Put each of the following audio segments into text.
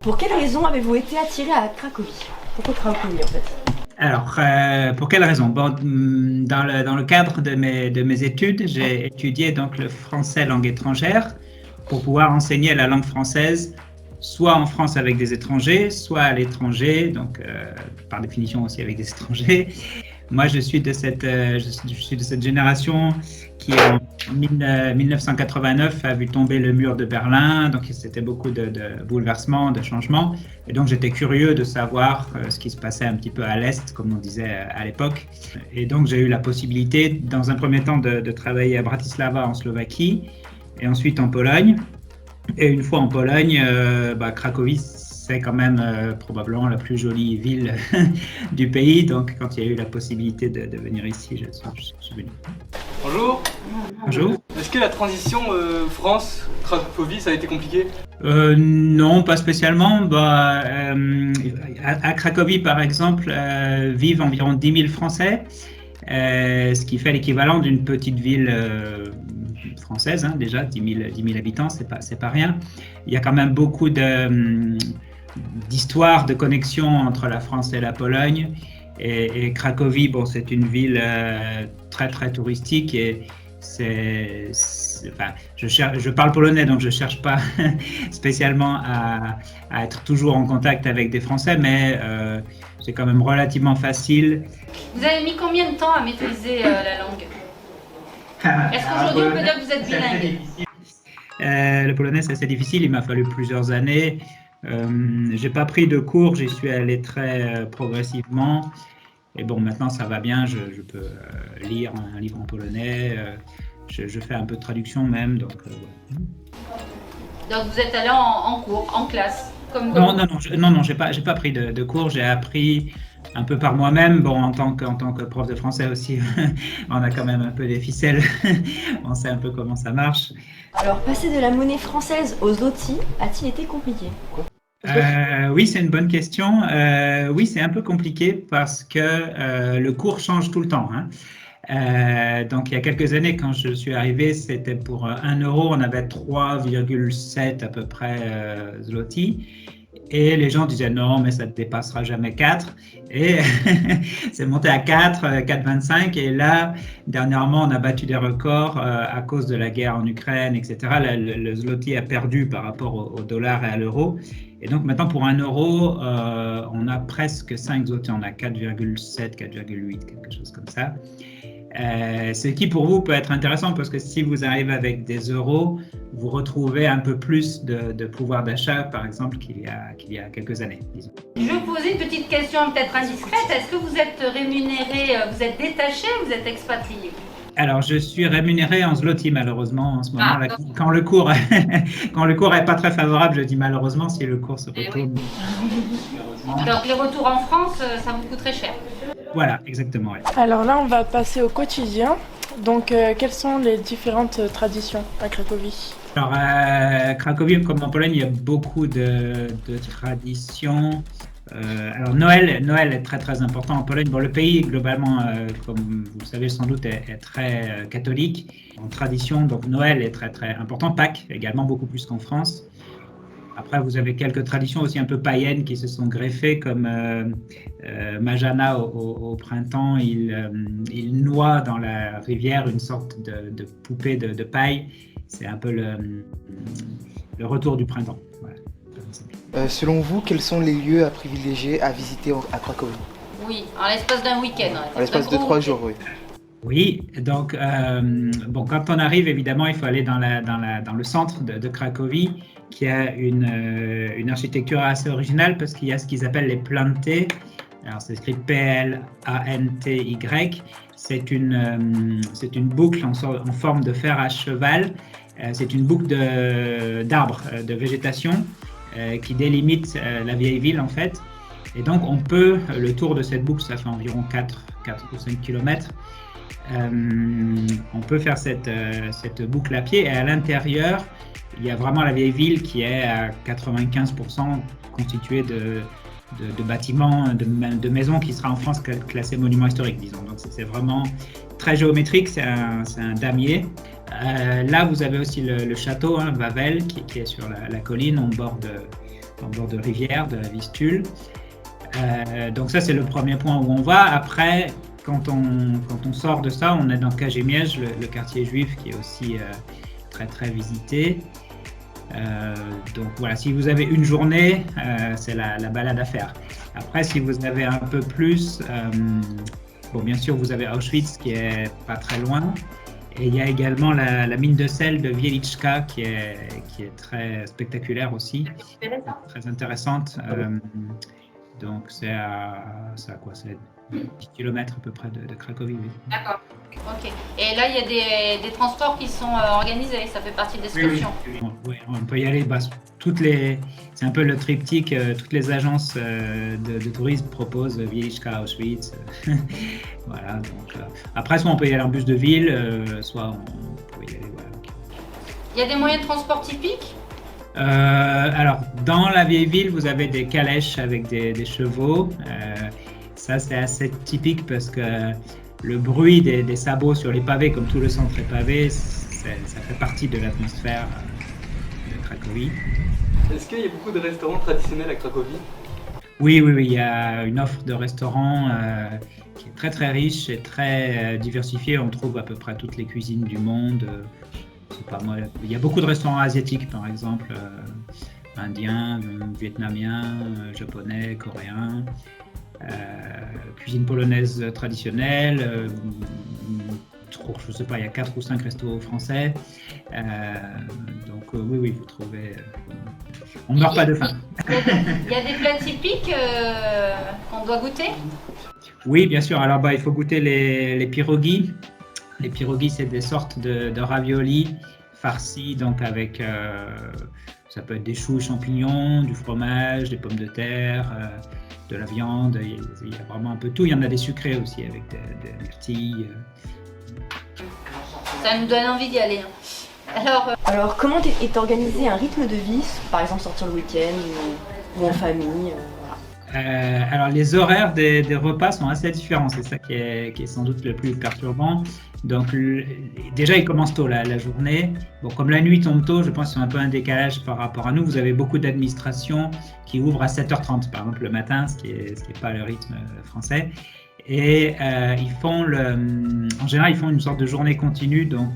Pour quelle raison avez-vous été attiré à Cracovie? Pourquoi Cracovie en fait? Alors, pour quelle raison? Bon, dans le cadre de mes études, j'ai étudié donc le français langue étrangère pour pouvoir enseigner la langue française, soit en France avec des étrangers, soit à l'étranger, donc par définition aussi avec des étrangers. Moi, je suis de cette génération qui, en 1989, a vu tomber le mur de Berlin. Donc, c'était beaucoup de bouleversements, de changements. Et donc, j'étais curieux de savoir ce qui se passait un petit peu à l'Est, comme on disait à l'époque. Et donc, j'ai eu la possibilité, dans un premier temps, de travailler à Bratislava, en Slovaquie, et ensuite en Pologne. Et une fois en Pologne, Cracovie, c'est quand même probablement la plus jolie ville du pays. Donc, quand il y a eu la possibilité de venir ici, je suis venu. Bonjour. Bonjour. Est-ce que la transition France-Cracovie, ça a été compliqué? Non, pas spécialement. À Cracovie, par exemple, vivent environ 10 000 Français, ce qui fait l'équivalent d'une petite ville française, hein, déjà, 10 000 habitants, c'est pas rien. Il y a quand même beaucoup d'histoires, de connexions entre la France et la Pologne. Et Cracovie, bon, c'est une ville très, très touristique et je parle polonais, donc je ne cherche pas spécialement à être toujours en contact avec des Français, mais c'est quand même relativement facile. Vous avez mis combien de temps à maîtriser la langue? Est-ce qu'aujourd'hui on peut dire que vous êtes bilingue? Le polonais, c'est assez difficile, il m'a fallu plusieurs années. J'ai pas pris de cours, j'y suis allé très progressivement. Et bon, maintenant ça va bien, je peux lire un livre en polonais, je fais un peu de traduction même. Donc vous êtes allé en cours, en classe comme Non, j'ai pas pris de cours, j'ai appris un peu par moi-même. Bon, en tant que prof de français aussi, on a quand même un peu les ficelles, on sait un peu comment ça marche. Alors, passer de la monnaie française aux zloty a-t-il été compliqué? Oui, c'est une bonne question. Oui, c'est un peu compliqué parce que le cours change tout le temps, hein. Donc, il y a quelques années, quand je suis arrivé, c'était pour 1 euro, on avait 3,7 à peu près zloty. Et les gens disaient non, mais ça ne dépassera jamais 4. Et c'est monté à 4, 4,25. Et là, dernièrement, on a battu des records à cause de la guerre en Ukraine, etc. Le zloty a perdu par rapport au dollar et à l'euro. Et donc maintenant, pour 1 euro, on a presque 5 zloty. On a 4,7, 4,8, quelque chose comme ça. Ce qui pour vous peut être intéressant parce que si vous arrivez avec des euros, vous retrouvez un peu plus de pouvoir d'achat, par exemple, qu'il y a quelques années, disons. Je vais vous poser une petite question peut-être indiscrète. Est-ce que vous êtes rémunéré, vous êtes détaché ou vous êtes expatrié? Alors, je suis rémunéré en zloty, malheureusement, en ce moment. Là, quand le cours est pas très favorable, je dis malheureusement, si le cours se retourne. Oui. Donc, les retours en France, ça vous coûte très cher. Voilà, exactement. Ouais. Alors là, on va passer au quotidien. Donc, quelles sont les différentes traditions à Cracovie? Alors, à Cracovie, comme en Pologne, il y a beaucoup de traditions. Alors, Noël est très, très important en Pologne. Bon, le pays, globalement, comme vous le savez sans doute, est très catholique en tradition. Donc, Noël est très, très important. Pâques, également, beaucoup plus qu'en France. Après, vous avez quelques traditions aussi un peu païennes qui se sont greffées, comme Majana au printemps, il noie dans la rivière une sorte de poupée de paille. C'est un peu le retour du printemps. Voilà. Selon vous, quels sont les lieux à privilégier à visiter à Cracovie? Oui, en l'espace d'un week-end. En l'espace de 3 jours, oui. Oui, donc quand on arrive, évidemment, il faut aller dans le centre de Cracovie, qui a une architecture assez originale parce qu'il y a ce qu'ils appellent les planty. Alors, c'est écrit P-L-A-N-T-Y. C'est une boucle en forme de fer à cheval. C'est une boucle d'arbres, de végétation qui délimite la vieille ville, en fait. Et donc, le tour de cette boucle, ça fait environ 4 ou 5 kilomètres. On peut faire cette boucle à pied et à l'intérieur, il y a vraiment la vieille ville qui est à 95% constituée de bâtiments, de maisons qui sera en France classée monument historique, disons. Donc c'est vraiment très géométrique, c'est un damier. Là, vous avez aussi le château, hein, Wawel, qui est sur la colline, au bord en bord de rivière, de la Vistule. Donc ça, c'est le premier point où on va. Après, quand on sort de ça, on est dans Kazimierz, le quartier juif qui est aussi très très visité. Donc voilà, si vous avez une journée, c'est la balade à faire. Après, si vous avez un peu plus, bon, bien sûr, vous avez Auschwitz qui est pas très loin. Et il y a également la mine de sel de Wieliczka qui est très spectaculaire aussi, très intéressante. Donc c'est à quoi? C'est 10 km à peu près de Cracovie. Oui. D'accord. Ok. Et là, il y a des transports qui sont organisés, ça fait partie de l'excursion. Oui, on peut y aller. C'est un peu le triptyque. Toutes les agences de tourisme proposent Wieliczka, Auschwitz. Voilà. Donc, après, soit on peut y aller en bus de ville, soit on peut y aller. Voilà. Il y a des moyens de transport typiques? Alors, dans la vieille ville, vous avez des calèches avec des chevaux. Ça, c'est assez typique parce que le bruit des sabots sur les pavés, comme tout le centre est pavé, ça fait partie de l'atmosphère de Cracovie. Est-ce qu'il y a beaucoup de restaurants traditionnels à Cracovie? Oui, il y a une offre de restaurants qui est très très riche et très diversifiée. On trouve à peu près toutes les cuisines du monde. Il y a beaucoup de restaurants asiatiques, par exemple, indiens, vietnamiens, japonais, coréens. Cuisine polonaise traditionnelle, je ne sais pas, il y a 4 ou 5 restos français. Donc oui, vous trouvez. On ne meurt pas de faim. Il y a des plats typiques qu'on doit goûter? Oui, bien sûr. Alors il faut goûter les pierogi. Les pierogi, c'est des sortes de raviolis farcis, donc avec ça peut être des choux, champignons, du fromage, des pommes de terre. De la viande, il y a vraiment un peu tout. Il y en a des sucrés aussi avec des myrtilles. Ça nous donne envie d'y aller. Alors, comment est organisé un rythme de vie, par exemple sortir le week-end ou en famille Alors, les horaires des repas sont assez différents. C'est ça qui est sans doute le plus perturbant. Donc, déjà, ils commencent tôt la journée. Bon, comme la nuit tombe tôt, je pense qu'il y a un peu un décalage par rapport à nous. Vous avez beaucoup d'administrations qui ouvrent à 7h30, par exemple, le matin, ce qui est pas le rythme français. Et en général, ils font une sorte de journée continue. Donc,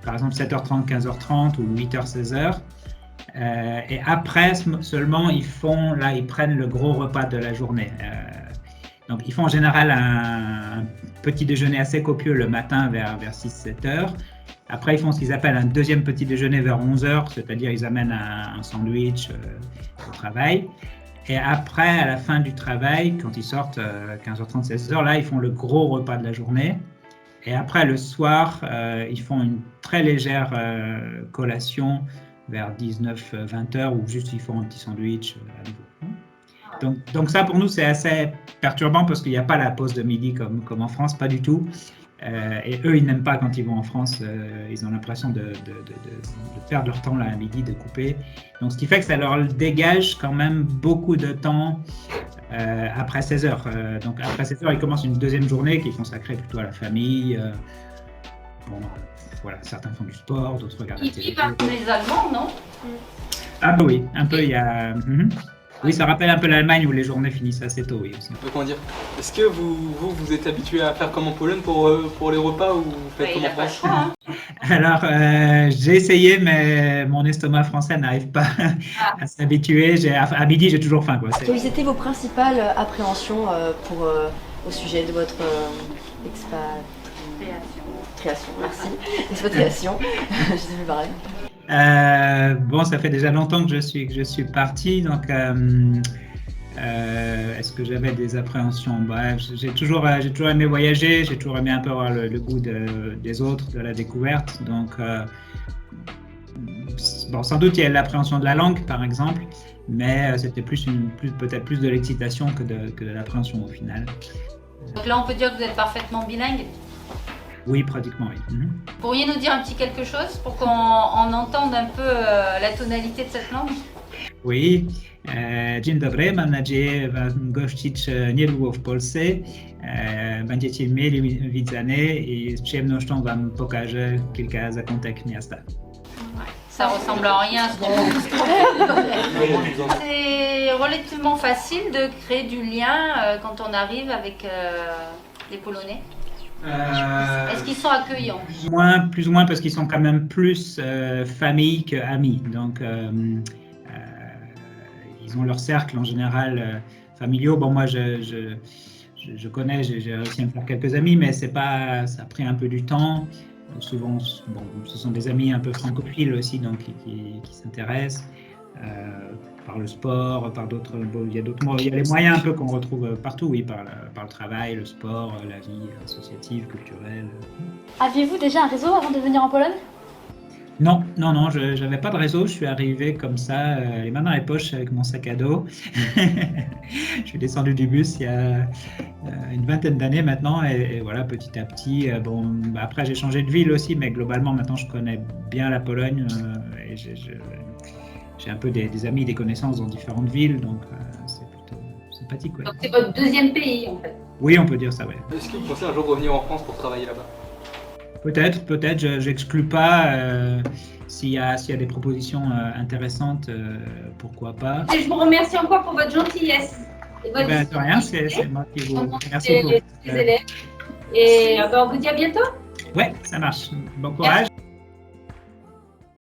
par exemple, 7h30, 15h30 ou 8h, 16h. Et après seulement, ils prennent le gros repas de la journée. Donc, ils font en général un petit déjeuner assez copieux le matin vers 6-7 heures. Après, ils font ce qu'ils appellent un deuxième petit déjeuner vers 11 heures, c'est-à-dire ils amènent un sandwich au travail. Et après, à la fin du travail, quand ils sortent 15h30, 16h, là, ils font le gros repas de la journée. Et après, le soir, ils font une très légère collation vers 19-20 heures, ou juste ils font un petit sandwich à nouveau. Donc ça, pour nous, c'est assez perturbant parce qu'il n'y a pas la pause de midi comme en France, pas du tout. Et eux, ils n'aiment pas quand ils vont en France. Ils ont l'impression de perdre leur temps là, à midi, de couper. Donc ce qui fait que ça leur dégage quand même beaucoup de temps après 16 heures. Donc après 16 heures, ils commencent une deuxième journée qui est consacrée plutôt à la famille. Voilà, certains font du sport, d'autres regardent la télé. Ils parlent les Allemands, non? Un peu oui, un peu il y a... Oui, ça rappelle un peu l'Allemagne où les journées finissent assez tôt, oui. Aussi. Comment dire? Est-ce que vous êtes habitué à faire comme en Pologne pour les repas ou vous faites comme en France? Alors, j'ai essayé, mais mon estomac français n'arrive pas à s'habituer. À midi, j'ai toujours faim, quoi. Quelles étaient vos principales appréhensions au sujet de votre expatriation? Merci. Expatriation. Je sais plus parler. Bon, ça fait déjà longtemps que je suis parti, donc est-ce que j'avais des appréhensions? J'ai toujours aimé voyager, j'ai toujours aimé un peu avoir le goût des autres, de la découverte. Donc, bon, sans doute il y a l'appréhension de la langue, par exemple, mais c'était peut-être plus de l'excitation que de l'appréhension au final. Donc là, on peut dire que vous êtes parfaitement bilingue? Oui, pratiquement, oui. Pourriez nous dire un petit quelque chose pour qu'on entende un peu la tonalité de cette langue? Oui. Dzień dobry, mam nadzieję Wam gościć niedługo w Polsce. Będziecie mieli widzenie i z przyjemnością Wam pokażę kilka zakątek miasta. Ça ressemble à rien ce qu'on C'est relativement facile de créer du lien quand on arrive avec les Polonais. Est-ce qu'ils sont accueillants? Plus ou moins parce qu'ils sont quand même plus famille qu'amis. Donc, ils ont leur cercle en général familiaux. Bon, moi, je connais, j'ai réussi à me faire quelques amis, mais c'est pas, ça a pris un peu du temps. Souvent, bon, ce sont des amis un peu francophiles aussi, donc qui s'intéressent par le sport, par d'autres. Bon, il y a les moyens un peu qu'on retrouve partout, oui, par le travail, le sport, la vie associative, culturelle. Aviez-vous déjà un réseau avant de venir en Pologne? Non, je n'avais pas de réseau. Je suis arrivé comme ça, les mains dans les poches avec mon sac à dos. Je suis descendu du bus il y a une vingtaine d'années maintenant, et voilà, petit à petit. Bon, après j'ai changé de ville aussi, mais globalement maintenant je connais bien la Pologne et j'ai un peu des amis, des connaissances dans différentes villes, donc c'est plutôt sympathique. Ouais. Donc c'est votre deuxième pays en fait. Oui, on peut dire ça, oui. Est-ce que vous pensez un jour revenir en France pour travailler là-bas? Peut-être, j'exclus pas. S'il y a des propositions intéressantes, pourquoi pas. Et je vous remercie encore pour votre gentillesse. Et votre De rien, c'est moi qui vous remercie. les élèves. Et on vous dit à bientôt. Ouais, ça marche. Bon courage.